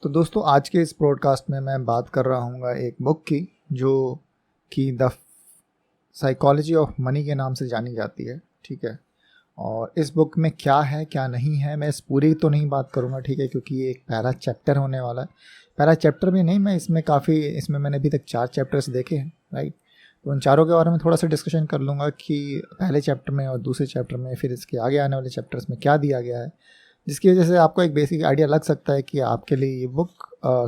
तो दोस्तों आज के इस पॉडकास्ट में मैं बात कर रहा हूँ एक बुक की जो कि द साइकोलॉजी ऑफ मनी के नाम से जानी जाती है। ठीक है, और इस बुक में क्या है क्या नहीं है मैं इस पूरी तो नहीं बात करूँगा, ठीक है, क्योंकि ये एक पहला चैप्टर होने वाला है। पहला चैप्टर भी नहीं, मैं इसमें मैंने अभी तक 4 चैप्टर्स देखे हैं, राइट। तो उन चारों के बारे में थोड़ा सा डिस्कशन कर लूँगा कि पहले चैप्टर में और दूसरे चैप्टर में, फिर इसके आगे आने वाले चैप्टर्स में क्या दिया गया है, जिसकी वजह से आपको एक बेसिक आइडिया लग सकता है कि आपके लिए ये बुक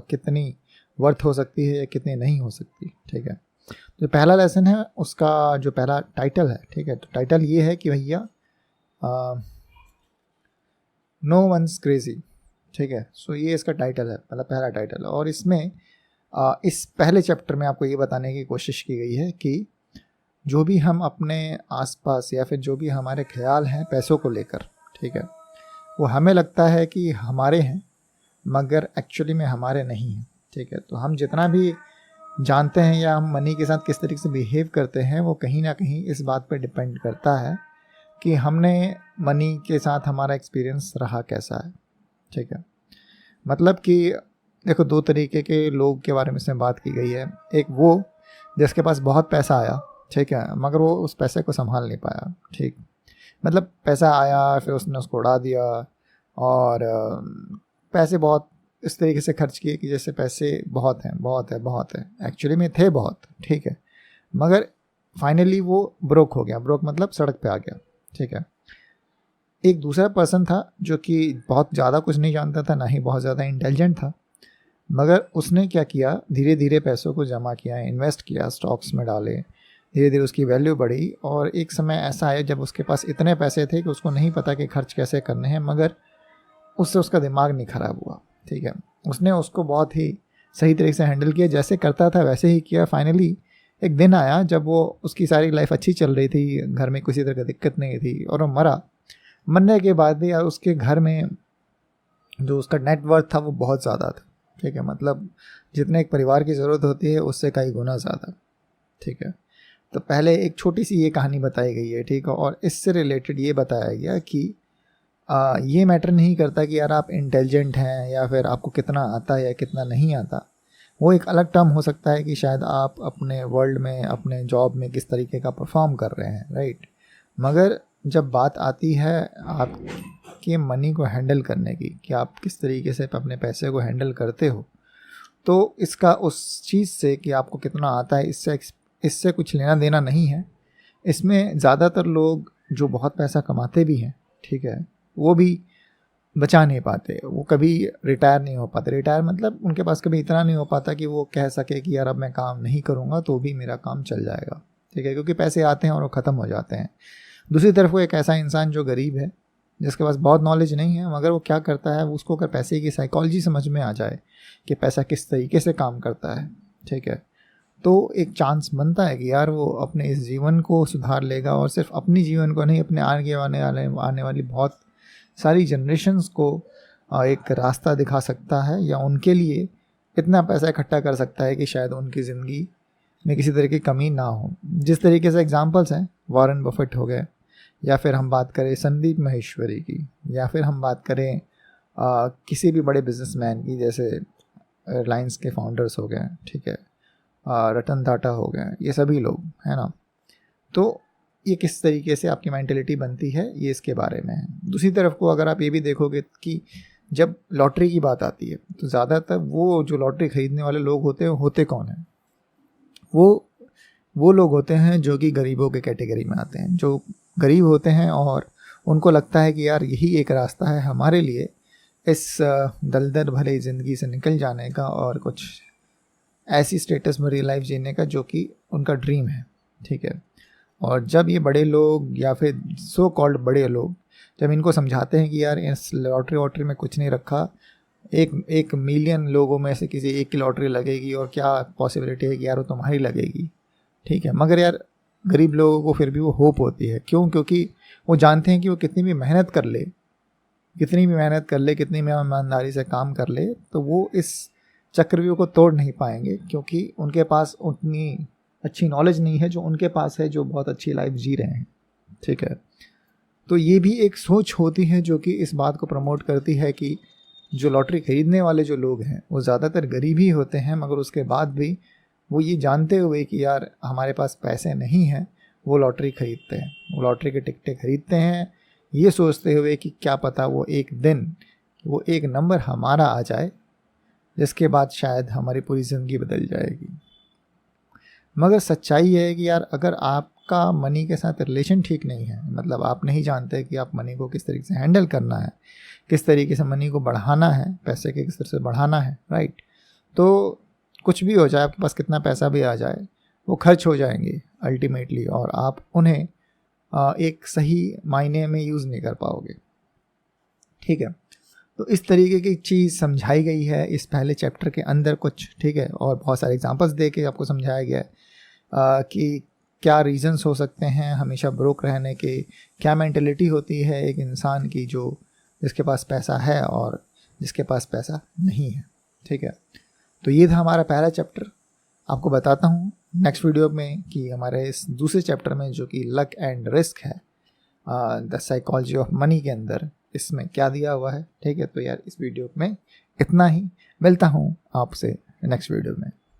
कितनी वर्थ हो सकती है या कितनी नहीं हो सकती। ठीक है, जो पहला लेसन है उसका जो पहला टाइटल है, ठीक है, तो टाइटल ये है कि भैया नो वंस क्रेजी। ठीक है, सो ये इसका टाइटल है, पहला टाइटल है। और इसमें इस पहले चैप्टर में आपको ये बताने की कोशिश की गई है कि जो भी हम अपने आसपास या फिर जो भी हमारे ख्याल हैं पैसों को लेकर, ठीक है, वो हमें लगता है कि हमारे हैं मगर एक्चुअली में हमारे नहीं हैं। ठीक है, तो हम जितना भी जानते हैं या हम मनी के साथ किस तरीके से बिहेव करते हैं वो कहीं ना कहीं इस बात पर डिपेंड करता है कि हमने मनी के साथ हमारा एक्सपीरियंस रहा कैसा है। ठीक है, मतलब कि देखो 2 तरीके के लोग के बारे में इसमें बात की गई है। एक वो जिसके पास बहुत पैसा आया, ठीक है, मगर वो उस पैसे को संभाल नहीं पाया। ठीक, मतलब पैसा आया फिर उसने उसको उड़ा दिया और पैसे बहुत इस तरीके से खर्च किए कि जैसे पैसे बहुत हैं, एक्चुअली में थे बहुत, ठीक है, मगर फाइनली वो ब्रोक हो गया। ब्रोक मतलब सड़क पे आ गया। ठीक है, एक दूसरा पर्सन था जो कि बहुत ज़्यादा कुछ नहीं जानता था, ना ही बहुत ज़्यादा इंटेलिजेंट था, मगर उसने क्या किया, धीरे धीरे पैसों को जमा किया, इन्वेस्ट किया, स्टॉक्स में डाले, धीरे धीरे उसकी वैल्यू बढ़ी और एक समय ऐसा आया जब उसके पास इतने पैसे थे कि उसको नहीं पता कि खर्च कैसे करने हैं, मगर उससे उसका दिमाग नहीं ख़राब हुआ। ठीक है, उसने उसको बहुत ही सही तरीके से हैंडल किया, जैसे करता था वैसे ही किया। फाइनली एक दिन आया जब वो उसकी सारी लाइफ अच्छी चल रही थी, घर में किसी तरह की दिक्कत नहीं थी, और वो मरा। मरने के बाद भी उसके घर में जो उसका नेटवर्थ था वो बहुत ज़्यादा था। ठीक है, मतलब जितने एक परिवार की ज़रूरत होती है उससे कई गुना ज़्यादा। ठीक है, तो पहले एक छोटी सी ये कहानी बताई गई है, ठीक है, और इससे रिलेटेड ये बताया गया कि ये मैटर नहीं करता कि यार आप इंटेलिजेंट हैं या फिर आपको कितना आता है या कितना नहीं आता। वो एक अलग टर्म हो सकता है कि शायद आप अपने वर्ल्ड में, अपने जॉब में किस तरीके का परफॉर्म कर रहे हैं, राइट। मगर जब बात आती है आपके मनी को हैंडल करने की, कि आप किस तरीके से अपने पैसे को हैंडल करते हो, तो इसका उस चीज़ से कि आपको कितना आता है इससे कुछ लेना देना नहीं है। इसमें ज़्यादातर लोग जो बहुत पैसा कमाते भी हैं, ठीक है, वो भी बचा नहीं पाते, वो कभी रिटायर नहीं हो पाते। रिटायर मतलब उनके पास कभी इतना नहीं हो पाता कि वो कह सके कि यार अब मैं काम नहीं करूँगा तो भी मेरा काम चल जाएगा। ठीक है, क्योंकि पैसे आते हैं और वो ख़त्म हो जाते हैं। दूसरी तरफ वो एक ऐसा इंसान जो गरीब है, जिसके पास बहुत नॉलेज नहीं है, मगर वो क्या करता है, उसको अगर पैसे की साइकोलॉजी समझ में आ जाए कि पैसा किस तरीके से काम करता है, ठीक है, तो एक चांस बनता है कि यार वो अपने इस जीवन को सुधार लेगा, और सिर्फ अपनी जीवन को नहीं, अपने आने वाली बहुत सारी जनरेशन्स को एक रास्ता दिखा सकता है, या उनके लिए इतना पैसा इकट्ठा कर सकता है कि शायद उनकी ज़िंदगी में किसी तरह की कमी ना हो। जिस तरीके से एग्जांपल्स हैं, वॉरेन बफेट हो गए, या फिर हम बात करें संदीप माहेश्वरी की, या फिर हम बात करें किसी भी बड़े बिजनेसमैन की, जैसे रिलायंस के फाउंडर्स हो गए, ठीक है, रतन टाटा हो गए, ये सभी लोग, है ना। तो ये किस तरीके से आपकी मेंटेलिटी बनती है, ये इसके बारे में है। दूसरी तरफ को अगर आप ये भी देखोगे कि जब लॉटरी की बात आती है तो ज़्यादातर वो जो लॉटरी ख़रीदने वाले लोग होते कौन हैं? वो लोग होते हैं जो कि गरीबों के कैटेगरी में आते हैं, जो गरीब होते हैं और उनको लगता है कि यार यही एक रास्ता है हमारे लिए इस दलदल भरी ज़िंदगी से निकल जाने का और कुछ ऐसी स्टेटस भरी लाइफ जीने का जो कि उनका ड्रीम है। ठीक है, और जब ये बड़े लोग या फिर सो कॉल्ड बड़े लोग जब इनको समझाते हैं कि यार इस लॉटरी में कुछ नहीं रखा, एक मिलियन लोगों में से किसी एक की लॉटरी लगेगी और क्या पॉसिबिलिटी है कि यार वो तुम्हारी लगेगी, ठीक है, मगर यार गरीब लोगों को फिर भी वो होप होती है। क्यों? क्योंकि वो जानते हैं कि वो कितनी भी मेहनत कर ले, कितनी भी ईमानदारी से काम कर ले, तो वो इस चक्रव्यूह को तोड़ नहीं पाएंगे, क्योंकि उनके पास उतनी अच्छी नॉलेज नहीं है जो उनके पास है, जो बहुत अच्छी लाइफ जी रहे हैं। ठीक है, तो ये भी एक सोच होती है जो कि इस बात को प्रमोट करती है कि जो लॉटरी खरीदने वाले जो लोग हैं वो ज़्यादातर गरीब ही होते हैं, मगर उसके बाद भी वो ये जानते हुए कि यार हमारे पास पैसे नहीं हैं, वो लॉटरी खरीदते हैं, वो लॉटरी के टिकटें खरीदते हैं, ये सोचते हुए कि क्या पता वो एक दिन वो एक नंबर हमारा आ जाए जिसके बाद शायद हमारी पूरी ज़िंदगी बदल जाएगी। मगर सच्चाई है कि यार अगर आपका मनी के साथ रिलेशन ठीक नहीं है, मतलब आप नहीं जानते कि आप मनी को किस तरीके से हैंडल करना है, किस तरीके से मनी को बढ़ाना है, पैसे के किस तरह से बढ़ाना है, राइट, तो कुछ भी हो जाए, आपके पास कितना पैसा भी आ जाए, वो खर्च हो जाएंगे अल्टीमेटली, और आप उन्हें एक सही मायने में यूज़ नहीं कर पाओगे। ठीक है, तो इस तरीके की चीज़ समझाई गई है इस पहले चैप्टर के अंदर कुछ, ठीक है, और बहुत सारे एग्जांपल्स दे के आपको समझाया गया है कि क्या रीजंस हो सकते हैं हमेशा ब्रोक रहने के, क्या मेंटेलिटी होती है एक इंसान की जो जिसके पास पैसा है और जिसके पास पैसा नहीं है। ठीक है, तो ये था हमारा पहला चैप्टर। आपको बताता हूँ नेक्स्ट वीडियो में कि हमारे इस दूसरे चैप्टर में जो कि लक एंड रिस्क है, द साइकोलॉजी ऑफ मनी के अंदर इसमें क्या दिया हुआ है। ठीक है, तो यार इस वीडियो में इतना ही, मिलता हूँ आपसे नेक्स्ट वीडियो में।